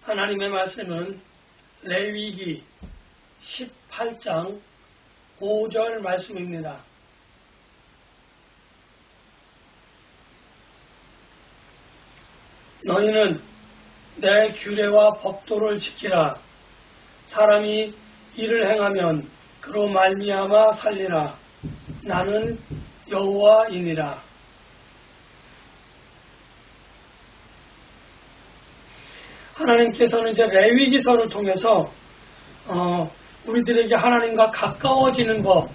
하나님의 말씀은 레위기 18장 5절 말씀입니다. 너희는 내 규례와 법도를 지키라. 사람이 이를 행하면 그로 말미암아 살리라. 나는 여호와이니라. 하나님께서는 이제 레위기서를 통해서 우리들에게 하나님과 가까워지는 법,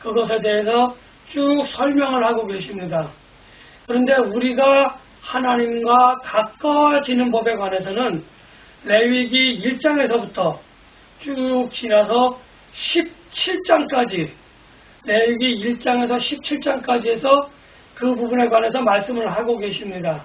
그것에 대해서 쭉 설명을 하고 계십니다. 그런데 우리가 하나님과 가까워지는 법에 관해서는 레위기 1장에서부터 쭉 지나서 17장까지, 레위기 1장에서 17장까지 해서 그 부분에 관해서 말씀을 하고 계십니다.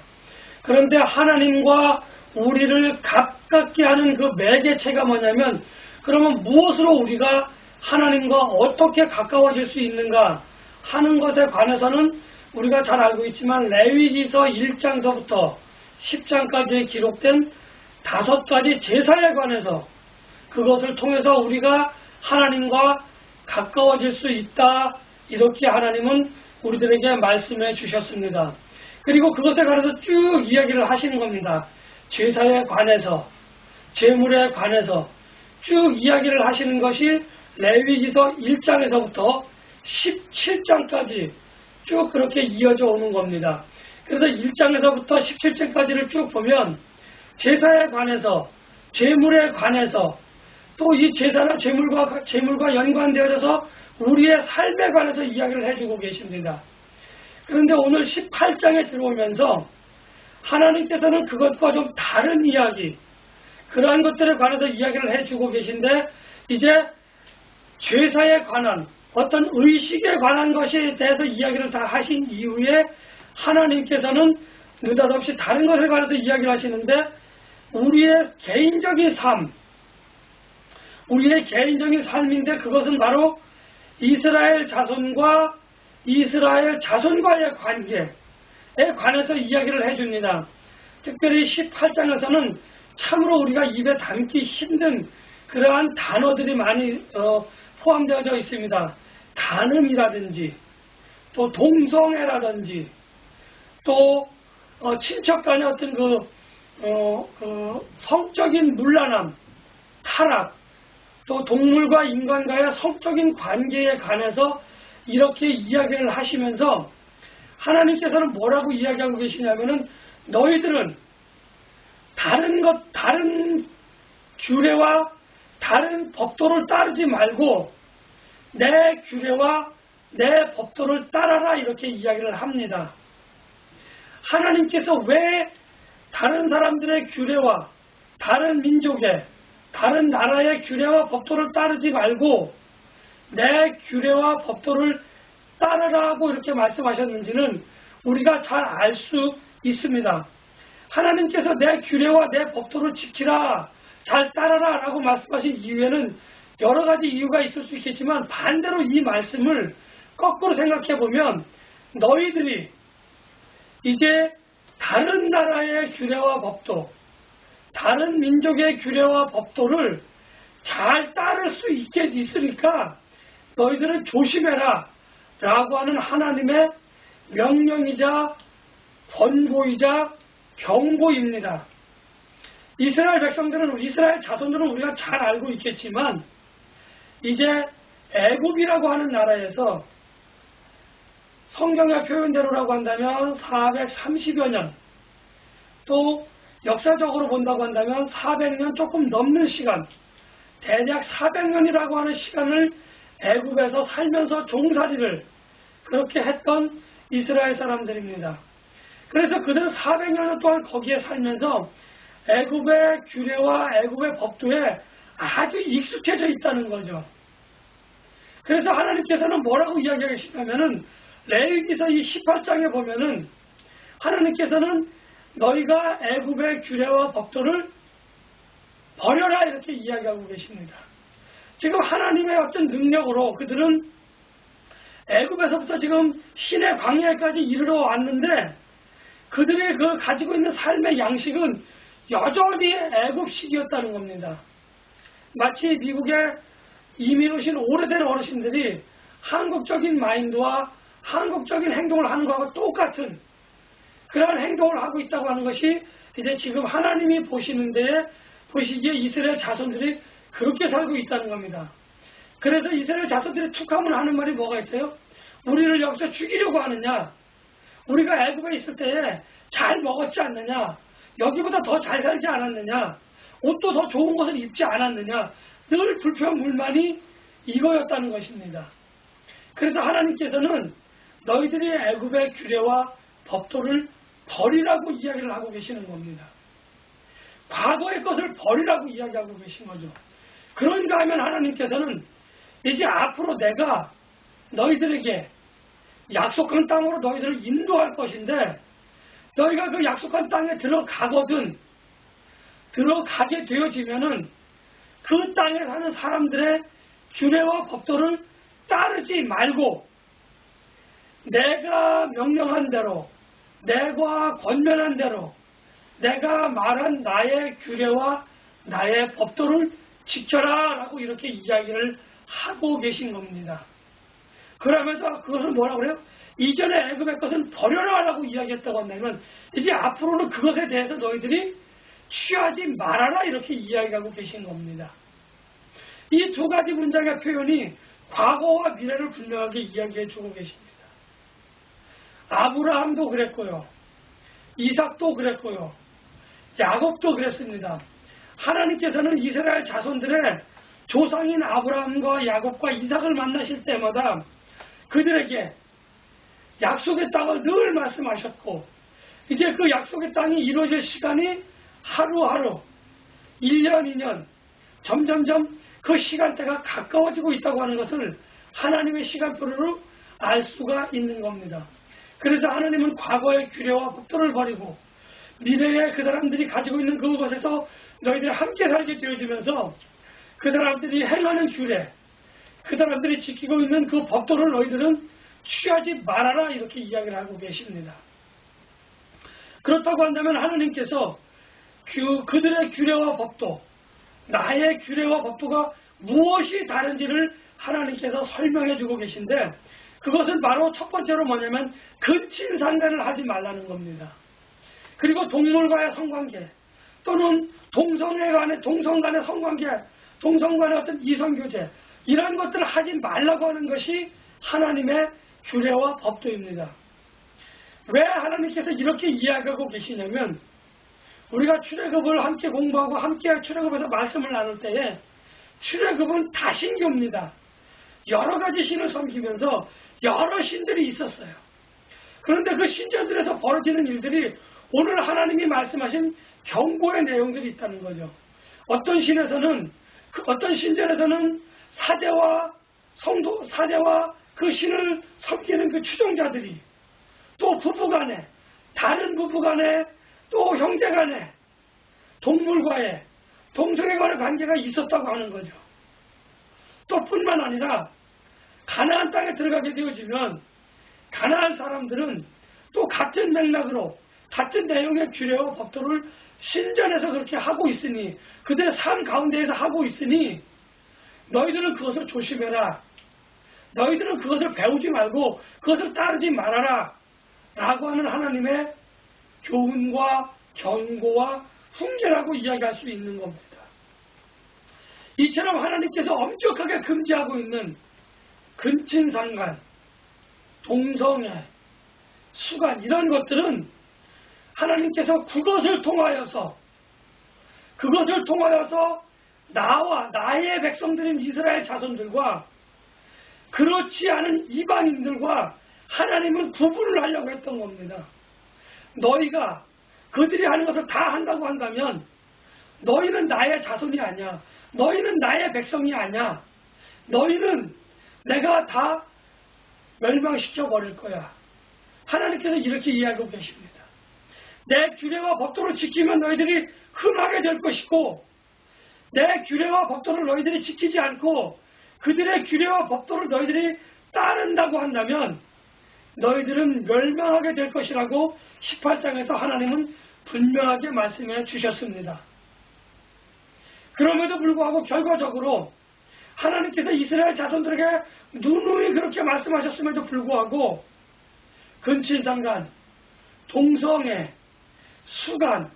그런데 하나님과 우리를 가깝게 하는 그 매개체가 뭐냐면, 그러면 무엇으로 우리가 하나님과 어떻게 가까워질 수 있는가 하는 것에 관해서는 우리가 잘 알고 있지만 레위기서 1장서부터 10장까지에 기록된 5가지 제사에 관해서 그것을 통해서 우리가 하나님과 가까워질 수 있다, 이렇게 하나님은 우리들에게 말씀해 주셨습니다. 그리고 그것에 관해서 쭉 이야기를 하시는 겁니다. 제사에 관해서, 제물에 관해서 쭉 이야기를 하시는 것이 레위기서 1장에서부터 17장까지 쭉 그렇게 이어져 오는 겁니다. 그래서 1장에서부터 17장까지를 쭉 보면 제사에 관해서, 제물에 관해서, 또 이 제사나 제물과 연관되어져서 우리의 삶에 관해서 이야기를 해주고 계십니다. 그런데 오늘 18장에 들어오면서 하나님께서는 그것과 좀 다른 이야기, 그러한 것들에 관해서 이야기를 해주고 계신데, 이제 제사에 관한 어떤 의식에 관한 것에 대해서 이야기를 다 하신 이후에 하나님께서는 느닷없이 다른 것에 관해서 이야기를 하시는데, 우리의 개인적인 삶, 우리의 개인적인 삶인데 그것은 바로 이스라엘 자손과의 관계에 관해서 이야기를 해줍니다. 특별히 18장에서는 참으로 우리가 입에 담기 힘든 그러한 단어들이 많이 포함되어져 있습니다. 간음이라든지, 또 동성애라든지, 또 친척 간의 어떤 성적인 문란함, 타락, 또 동물과 인간과의 성적인 관계에 관해서 이렇게 이야기를 하시면서 하나님께서는 뭐라고 이야기하고 계시냐면은, 너희들은 다른 규례와 다른 법도를 따르지 말고 내 규례와 내 법도를 따라라, 이렇게 이야기를 합니다. 하나님께서 왜 다른 사람들의 규례와 다른 민족의, 다른 나라의 규례와 법도를 따르지 말고 내 규례와 법도를 따르라고 이렇게 말씀하셨는지는 우리가 잘 알 수 있습니다. 하나님께서 내 규례와 내 법도를 지키라, 잘 따라라 라고 말씀하신 이유에는 여러 가지 이유가 있을 수 있겠지만, 반대로 이 말씀을 거꾸로 생각해 보면 너희들이 이제 다른 나라의 규례와 법도, 다른 민족의 규례와 법도를 잘 따를 수 있으니까 너희들은 조심해라 라고 하는 하나님의 명령이자 권고이자 경고입니다. 이스라엘 백성들은, 이스라엘 자손들은 우리가 잘 알고 있겠지만, 이제 애굽이라고 하는 나라에서 성경의 표현대로라고 한다면 430여 년, 또 역사적으로 본다고 한다면 400년 조금 넘는 시간, 대략 400년이라고 하는 시간을 애굽에서 살면서 종살이를 그렇게 했던 이스라엘 사람들입니다. 그래서 그들은 400년 동안 거기에 살면서 애굽의 규례와 애굽의 법도에 아주 익숙해져 있다는 거죠. 그래서 하나님께서는 뭐라고 이야기하시냐면은, 레위기서 이 18장에 보면은 하나님께서는 너희가 애굽의 규례와 법도를 버려라, 이렇게 이야기하고 계십니다. 지금 하나님의 어떤 능력으로 그들은 애굽에서부터 지금 신의 광야까지 이르러 왔는데, 그들의 그 가지고 있는 삶의 양식은 여전히 애굽식이었다는 겁니다. 마치 미국에 이민 오신 오래된 어르신들이 한국적인 마인드와 한국적인 행동을 하는 것과 똑같은 그러한 행동을 하고 있다고 하는 것이 이제 지금 하나님이 보시기에 이스라엘 자손들이 그렇게 살고 있다는 겁니다. 그래서 이스라엘 자손들이 툭하면 하는 말이 뭐가 있어요? 우리를 여기서 죽이려고 하느냐? 우리가 애굽에 있을 때에 잘 먹었지 않느냐? 여기보다 더 잘 살지 않았느냐? 옷도 더 좋은 것을 입지 않았느냐? 늘 불평 불만이 이거였다는 것입니다. 그래서 하나님께서는 너희들이 애굽의 규례와 법도를 버리라고 이야기를 하고 계시는 겁니다. 과거의 것을 버리라고 이야기하고 계신 거죠. 그런가 하면 하나님께서는 이제 앞으로 내가 너희들에게 약속한 땅으로 너희들을 인도할 것인데 너희가 그 약속한 땅에 들어가게 되어지면은 그 땅에 사는 사람들의 규례와 법도를 따르지 말고 내가 명령한 대로 내가 권면한 대로 내가 말한 나의 규례와 나의 법도를 지켜라 라고 이렇게 이야기를 하고 계신 겁니다. 그러면서 그것을 뭐라고 그래요? 이전에 애굽의 것은 버려라 라고 이야기했다고 한다면 이제 앞으로는 그것에 대해서 너희들이 취하지 말아라 이렇게 이야기하고 계신 겁니다. 이 두 가지 문장의 표현이 과거와 미래를 분명하게 이야기해 주고 계십니다. 아브라함도 그랬고요. 이삭도 그랬고요. 야곱도 그랬습니다. 하나님께서는 이스라엘 자손들의 조상인 아브라함과 야곱과 이삭을 만나실 때마다 그들에게 약속의 땅을 늘 말씀하셨고 이제 그 약속의 땅이 이루어질 시간이 하루하루 1년, 2년 점점점 그 시간대가 가까워지고 있다고 하는 것을 하나님의 시간표로 알 수가 있는 겁니다. 그래서 하나님은 과거의 규례와 법도를 버리고 미래에 그 사람들이 가지고 있는 그것에서 너희들이 함께 살게 되어지면서 그 사람들이 행하는 규례, 그 사람들이 지키고 있는 그 법도를 너희들은 취하지 말아라 이렇게 이야기를 하고 계십니다. 그렇다고 한다면 하나님께서 그들의 규례와 법도, 나의 규례와 법도가 무엇이 다른지를 하나님께서 설명해 주고 계신데 그것은 바로 첫 번째로 뭐냐면 근친상간을 하지 말라는 겁니다. 그리고 동물과의 성관계 또는 동성 간의 성관계, 동성 간의 어떤 이성교제 이런 것들을 하지 말라고 하는 것이 하나님의 규례와 법도입니다. 왜 하나님께서 이렇게 이야기하고 계시냐면 우리가 출애굽을 함께 공부하고 함께 출애굽에서 말씀을 나눌 때에 출애굽은 다신교입니다. 여러 가지 신을 섬기면서 여러 신들이 있었어요. 그런데 그 신전들에서 벌어지는 일들이 오늘 하나님이 말씀하신 경고의 내용들이 있다는 거죠. 어떤 신전에서는 사제와 그 신을 섬기는 그 추종자들이 또 부부간에 다른 부부간에 또 형제간에 동물과의 동성애 간의 관계가 있었다고 하는 거죠. 또 뿐만 아니라 가나안 땅에 들어가게 되어지면 가나안 사람들은 또 같은 맥락으로 같은 내용의 규례와 법도를 신전에서 그렇게 하고 있으니 그들의 삶 가운데에서 하고 있으니 너희들은 그것을 조심해라. 너희들은 그것을 배우지 말고 그것을 따르지 말아라 라고 하는 하나님의 교훈과 경고와 훈계라고 이야기할 수 있는 겁니다. 이처럼 하나님께서 엄격하게 금지하고 있는 근친상간, 동성애, 수간 이런 것들은 하나님께서 그것을 통하여서 나와 나의 백성들인 이스라엘 자손들과 그렇지 않은 이방인들과 하나님은 구분을 하려고 했던 겁니다. 너희가 그들이 하는 것을 다 한다고 한다면 너희는 나의 자손이 아니야. 너희는 나의 백성이 아니야. 너희는 내가 다 멸망시켜 버릴 거야. 하나님께서 이렇게 이야기하고 계십니다. 내 규례와 법도를 지키면 너희들이 흥하게 될 것이고 내 규례와 법도를 너희들이 지키지 않고 그들의 규례와 법도를 너희들이 따른다고 한다면 너희들은 멸망하게 될 것이라고 18장에서 하나님은 분명하게 말씀해 주셨습니다. 그럼에도 불구하고 결과적으로 하나님께서 이스라엘 자손들에게 누누이 그렇게 말씀하셨음에도 불구하고 근친상간, 동성애, 수간,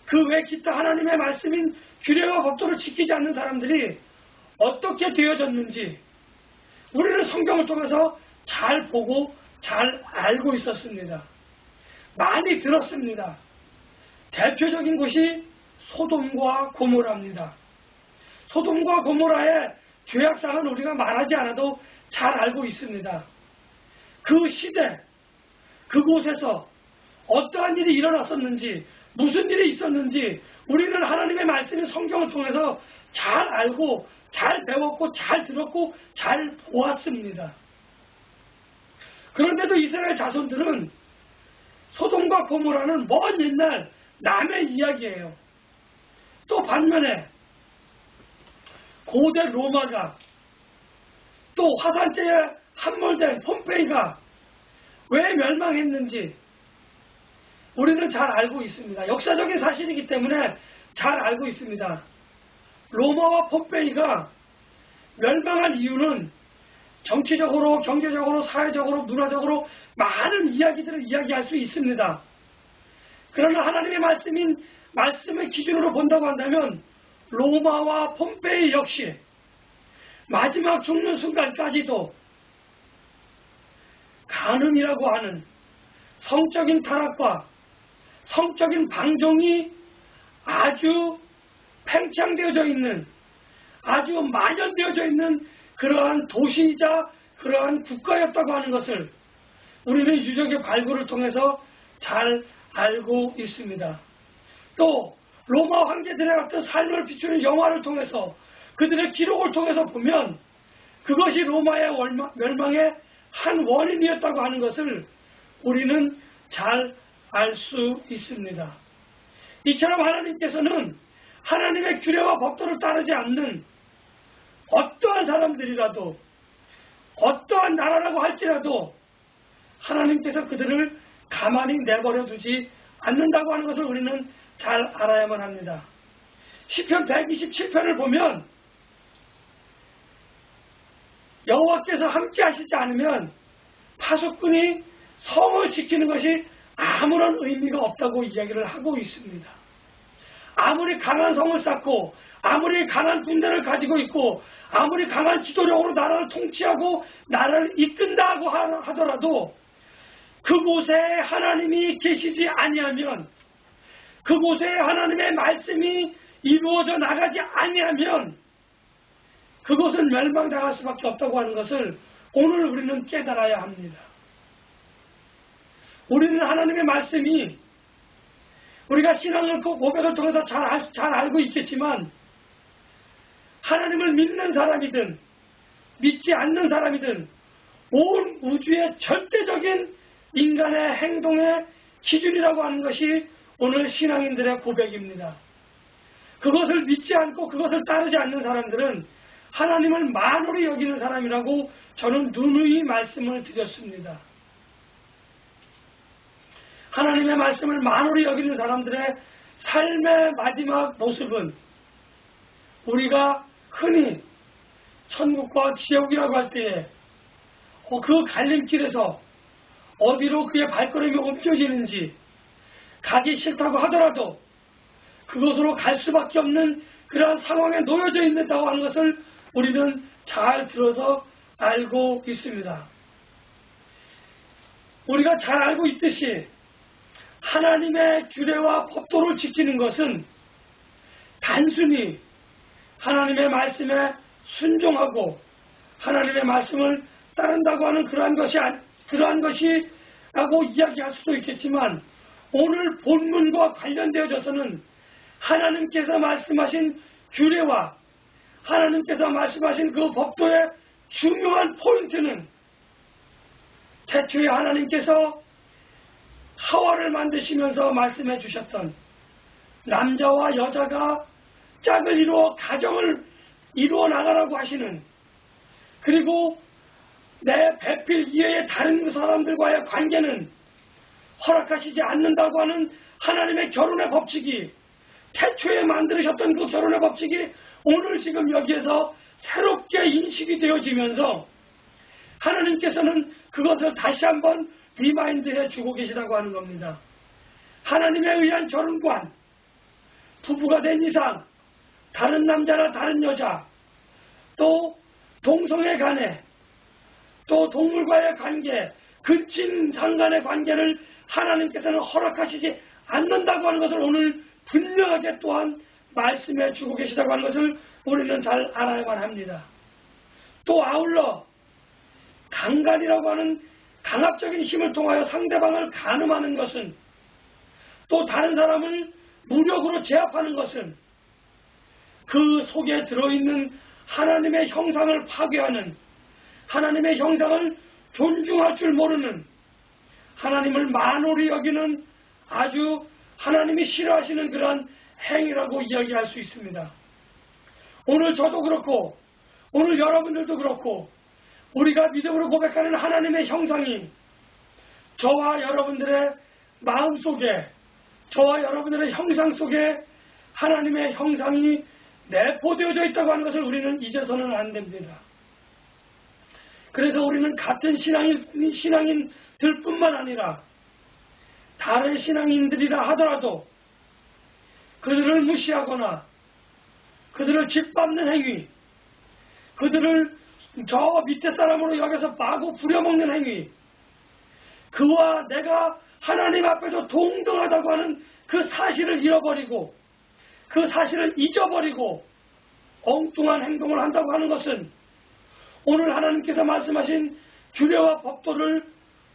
그 외 기타 하나님의 말씀인 규례와 법도를 지키지 않는 사람들이 어떻게 되어졌는지 우리는 성경을 통해서 잘 보고 잘 알고 있었습니다. 많이 들었습니다. 대표적인 곳이 소돔과 고모라입니다. 소돔과 고모라의 죄악상은 우리가 말하지 않아도 잘 알고 있습니다. 그 시대, 그곳에서 어떠한 일이 일어났었는지, 무슨 일이 있었는지 우리는 하나님의 말씀인 성경을 통해서 잘 알고 잘 배웠고 잘 들었고 잘 보았습니다. 그런데도 이스라엘 자손들은 소돔과 고모라는 먼 옛날 남의 이야기예요. 또 반면에 고대 로마가, 또 화산재에 함몰된 폼페이가 왜 멸망했는지 우리는 잘 알고 있습니다. 역사적인 사실이기 때문에 잘 알고 있습니다. 로마와 폼페이가 멸망한 이유는 정치적으로, 경제적으로, 사회적으로, 문화적으로 많은 이야기들을 이야기할 수 있습니다. 그러나 하나님의 말씀의 기준으로 본다고 한다면 로마와 폼페이 역시 마지막 죽는 순간까지도 간음이라고 하는 성적인 타락과 성적인 방종이 아주 팽창되어져 있는, 아주 만연되어져 있는 그러한 도시이자 그러한 국가였다고 하는 것을 우리는 유적의 발굴을 통해서 잘 알고 있습니다. 또 로마 황제들의 어떤 삶을 비추는 영화를 통해서, 그들의 기록을 통해서 보면 그것이 로마의 멸망의 한 원인이었다고 하는 것을 우리는 잘 알 수 있습니다. 이처럼 하나님께서는 하나님의 규례와 법도를 따르지 않는 어떠한 사람들이라도, 어떠한 나라라고 할지라도 하나님께서 그들을 가만히 내버려 두지 않는다고 하는 것을 우리는 잘 알아야만 합니다. 시편 127편을 보면 여호와께서 함께 하시지 않으면 파수꾼이 성을 지키는 것이 아무런 의미가 없다고 이야기를 하고 있습니다. 아무리 강한 성을 쌓고, 아무리 강한 군대를 가지고 있고, 아무리 강한 지도력으로 나라를 통치하고 나라를 이끈다고 하더라도 그곳에 하나님이 계시지 아니하면, 그곳에 하나님의 말씀이 이루어져 나가지 아니하면 그곳은 멸망당할 수밖에 없다고 하는 것을 오늘 우리는 깨달아야 합니다. 우리는 하나님의 말씀이, 우리가 신앙을 그 고백을 통해서 잘 알고 있겠지만 하나님을 믿는 사람이든 믿지 않는 사람이든 온 우주의 절대적인 인간의 행동의 기준이라고 하는 것이 오늘 신앙인들의 고백입니다. 그것을 믿지 않고 그것을 따르지 않는 사람들은 하나님을 만홀히 여기는 사람이라고 저는 누누이 말씀을 드렸습니다. 하나님의 말씀을 만홀히 여기는 사람들의 삶의 마지막 모습은 우리가 흔히 천국과 지옥이라고 할 때에 그 갈림길에서 어디로 그의 발걸음이 옮겨지는지 가기 싫다고 하더라도 그곳으로 갈 수밖에 없는 그러한 상황에 놓여져 있다고 하는 것을 우리는 잘 들어서 알고 있습니다. 우리가 잘 알고 있듯이 하나님의 규례와 법도를 지키는 것은 단순히 하나님의 말씀에 순종하고 하나님의 말씀을 따른다고 하는 그러한 것이라고 이야기할 수도 있겠지만 오늘 본문과 관련되어져서는 하나님께서 말씀하신 규례와 하나님께서 말씀하신 그 법도의 중요한 포인트는 태초에 하나님께서 하와를 만드시면서 말씀해 주셨던 남자와 여자가 짝을 이루어 가정을 이루어 나가라고 하시는, 그리고 내 배필 이외의 다른 사람들과의 관계는 허락하시지 않는다고 하는 하나님의 결혼의 법칙이, 태초에 만드셨던 그 결혼의 법칙이 오늘 지금 여기에서 새롭게 인식이 되어지면서 하나님께서는 그것을 다시 한번 리마인드해 주고 계시다고 하는 겁니다. 하나님에 의한 결혼관, 부부가 된 이상 다른 남자나 다른 여자, 또 동성애 간에, 또 동물과의 관계, 근친 상간의 관계를 하나님께서는 허락하시지 않는다고 하는 것을 오늘 분명하게 또한 말씀해 주고 계시다고 하는 것을 우리는 잘 알아야만 합니다. 또 아울러 강간이라고 하는 강압적인 힘을 통하여 상대방을 간음하는 것은, 또 다른 사람을 무력으로 제압하는 것은 그 속에 들어있는 하나님의 형상을 파괴하는, 하나님의 형상을 존중할 줄 모르는, 하나님을 만홀히 여기는 아주 하나님이 싫어하시는 그러한 행위라고 이야기할 수 있습니다. 오늘 저도 그렇고 오늘 여러분들도 그렇고 우리가 믿음으로 고백하는 하나님의 형상이 저와 여러분들의 마음속에, 저와 여러분들의 형상 속에 하나님의 형상이 내포되어져 있다고 하는 것을 우리는 잊어서는 안 됩니다. 그래서 우리는 같은 신앙인들 뿐만 아니라 다른 신앙인들이라 하더라도 그들을 무시하거나 그들을 짓밟는 행위, 그들을 저 밑에 사람으로 여겨서 마구 부려먹는 행위, 그와 내가 하나님 앞에서 동등하다고 하는 그 사실을 잃어버리고 그 사실을 잊어버리고 엉뚱한 행동을 한다고 하는 것은 오늘 하나님께서 말씀하신 규례와 법도를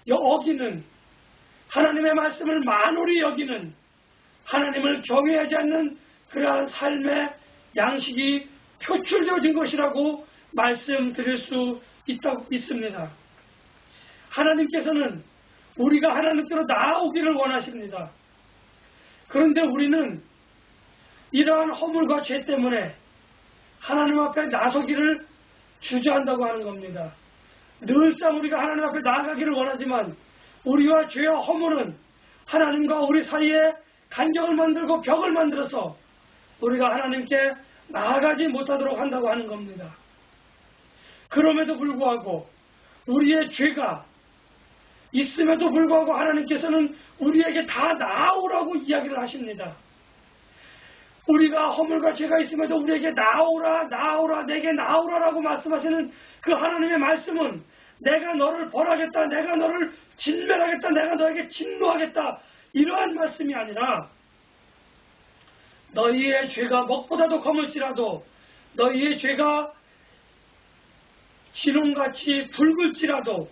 어기는, 하나님의 말씀을 만홀히 여기는, 하나님을 경외하지 않는 그러한 삶의 양식이 표출되어진 것이라고 말씀드릴 수 있습니다. 하나님께서는 우리가 하나님께로 나아오기를 원하십니다. 그런데 우리는 이러한 허물과 죄 때문에 하나님 앞에 나서기를 주저한다고 하는 겁니다. 늘상 우리가 하나님 앞에 나아가기를 원하지만 우리와 죄와 허물은 하나님과 우리 사이에 간격을 만들고 벽을 만들어서 우리가 하나님께 나아가지 못하도록 한다고 하는 겁니다. 그럼에도 불구하고 우리의 죄가 있음에도 불구하고 하나님께서는 우리에게 다 나아오라고 이야기를 하십니다. 우리가 허물과 죄가 있음에도 우리에게 나아오라, 나아오라, 내게 나아오라라고 말씀하시는 그 하나님의 말씀은 내가 너를 벌하겠다, 내가 너를 진멸하겠다, 내가 너에게 진노하겠다, 이러한 말씀이 아니라 너희의 죄가 먹보다도 검을지라도, 너희의 죄가 진홍같이 붉을지라도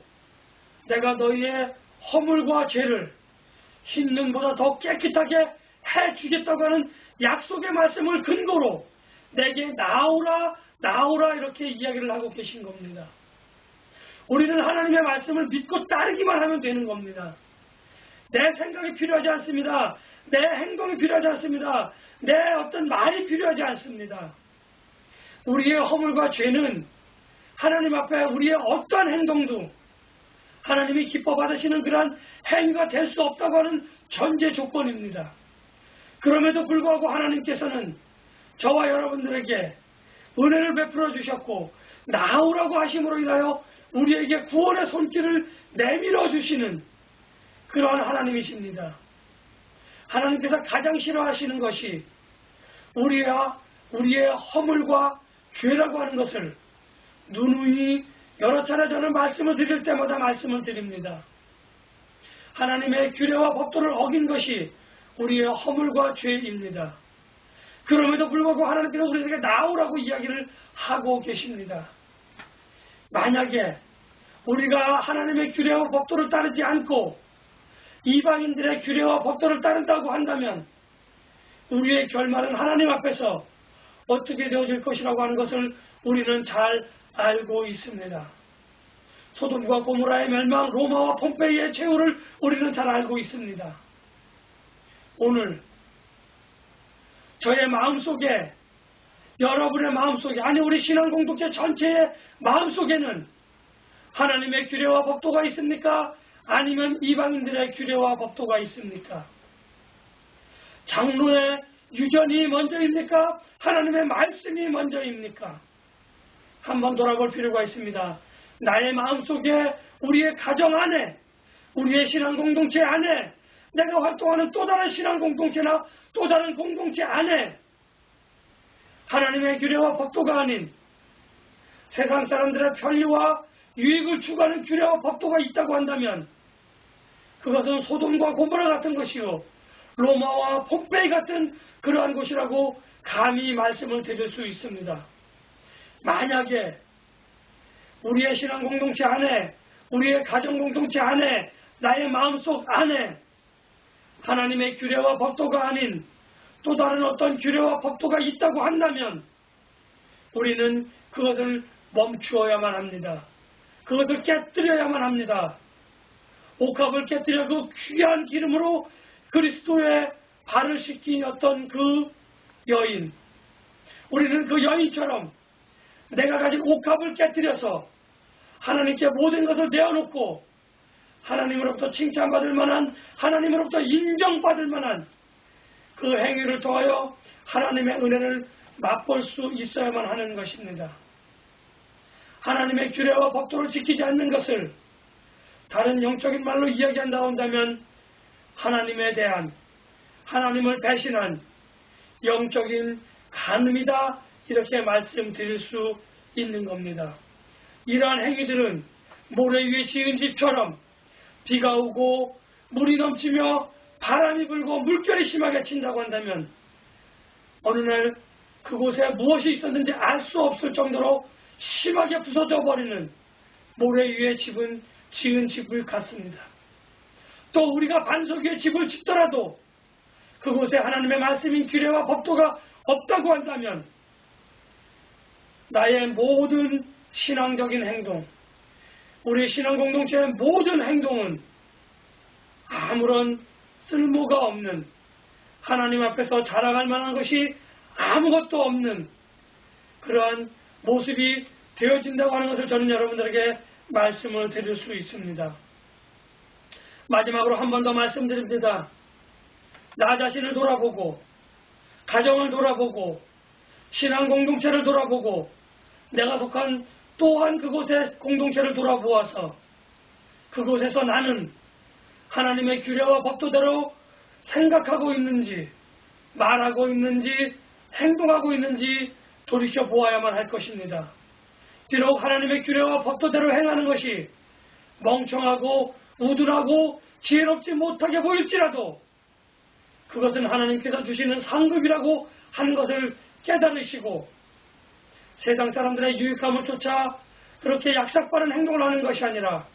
내가 너희의 허물과 죄를 흰 눈보다 더 깨끗하게 해주겠다고 하는 약속의 말씀을 근거로 내게 나오라, 나오라 이렇게 이야기를 하고 계신 겁니다. 우리는 하나님의 말씀을 믿고 따르기만 하면 되는 겁니다. 내 생각이 필요하지 않습니다. 내 행동이 필요하지 않습니다. 내 어떤 말이 필요하지 않습니다. 우리의 허물과 죄는 하나님 앞에 우리의 어떠한 행동도 하나님이 기뻐 받으시는 그러한 행위가 될 수 없다고 하는 전제 조건입니다. 그럼에도 불구하고 하나님께서는 저와 여러분들에게 은혜를 베풀어 주셨고 나오라고 하심으로 인하여 우리에게 구원의 손길을 내밀어 주시는 그러한 하나님이십니다. 하나님께서 가장 싫어하시는 것이 우리의 허물과 죄라고 하는 것을 누누이 여러 차례 저는 말씀을 드릴 때마다 말씀을 드립니다. 하나님의 규례와 법도를 어긴 것이 우리의 허물과 죄입니다. 그럼에도 불구하고 하나님께서 우리에게 나오라고 이야기를 하고 계십니다. 만약에 우리가 하나님의 규례와 법도를 따르지 않고 이방인들의 규례와 법도를 따른다고 한다면 우리의 결말은 하나님 앞에서 어떻게 되어질 것이라고 하는 것을 우리는 잘 알고 있습니다. 소돔과 고모라의 멸망, 로마와 폼페이의 최후를 우리는 잘 알고 있습니다. 오늘 저의 마음속에, 여러분의 마음속에, 아니 우리 신앙공동체 전체의 마음속에는 하나님의 규례와 법도가 있습니까? 아니면 이방인들의 규례와 법도가 있습니까? 장로의 유전이 먼저입니까? 하나님의 말씀이 먼저입니까? 한번 돌아볼 필요가 있습니다. 나의 마음속에, 우리의 가정 안에, 우리의 신앙 공동체 안에, 내가 활동하는 또 다른 신앙 공동체나 또 다른 공동체 안에 하나님의 규례와 법도가 아닌 세상 사람들의 편리와 유익을 추구하는 규례와 법도가 있다고 한다면 그것은 소돔과 고모라 같은 것이요 로마와 폼페이 같은 그러한 곳이라고 감히 말씀을 드릴 수 있습니다. 만약에 우리의 신앙 공동체 안에, 우리의 가정 공동체 안에, 나의 마음속 안에 하나님의 규례와 법도가 아닌 또 다른 어떤 규례와 법도가 있다고 한다면 우리는 그것을 멈추어야만 합니다. 그것을 깨뜨려야만 합니다. 옥합을 깨뜨려 그 귀한 기름으로 그리스도의 발을 씻긴 어떤 그 여인, 우리는 그 여인처럼 내가 가진 옥합을 깨뜨려서 하나님께 모든 것을 내어놓고 하나님으로부터 칭찬받을 만한, 하나님으로부터 인정받을 만한 그 행위를 통하여 하나님의 은혜를 맛볼 수 있어야만 하는 것입니다. 하나님의 규례와 법도를 지키지 않는 것을 다른 영적인 말로 이야기한다 한다면 하나님에 대한, 하나님을 배신한 영적인 간음이다, 이렇게 말씀드릴 수 있는 겁니다. 이러한 행위들은 모래 위에 지은 집처럼 비가 오고 물이 넘치며 바람이 불고 물결이 심하게 친다고 한다면 어느 날 그곳에 무엇이 있었는지 알 수 없을 정도로 심하게 부서져 버리는 모래 위에 지은 집을 같습니다. 또 우리가 반석 위에 집을 짓더라도 그곳에 하나님의 말씀인 규례와 법도가 없다고 한다면 나의 모든 신앙적인 행동, 우리 신앙 공동체의 모든 행동은 아무런 쓸모가 없는, 하나님 앞에서 자랑할 만한 것이 아무것도 없는 그러한 모습이 되어진다고 하는 것을 저는 여러분들에게 말씀을 드릴 수 있습니다. 마지막으로 한 번 더 말씀드립니다. 나 자신을 돌아보고, 가정을 돌아보고, 신앙 공동체를 돌아보고, 내가 속한 또한 그곳의 공동체를 돌아보아서 그곳에서 나는 하나님의 규례와 법도대로 생각하고 있는지, 말하고 있는지, 행동하고 있는지 돌이켜보아야만 할 것입니다. 비록 하나님의 규례와 법도대로 행하는 것이 멍청하고 우둔하고 지혜롭지 못하게 보일지라도 그것은 하나님께서 주시는 상급이라고 하는 것을 깨달으시고 세상 사람들의 유익함을 쫓아 그렇게 약삭빠른 행동을 하는 것이 아니라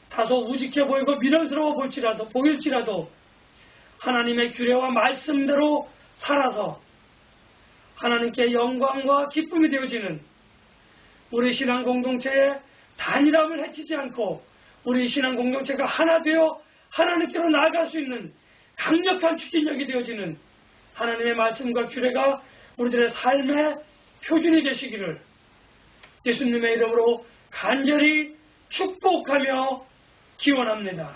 다소 우직해 보이고 미련스러워 보일지라도 하나님의 규례와 말씀대로 살아서 하나님께 영광과 기쁨이 되어지는 우리 신앙 공동체의 단일함을 해치지 않고 우리 신앙 공동체가 하나 되어 하나님께로 나아갈 수 있는 강력한 추진력이 되어지는 하나님의 말씀과 규례가 우리들의 삶의 표준이 되시기를 예수님의 이름으로 간절히 축복하며 기원합니다.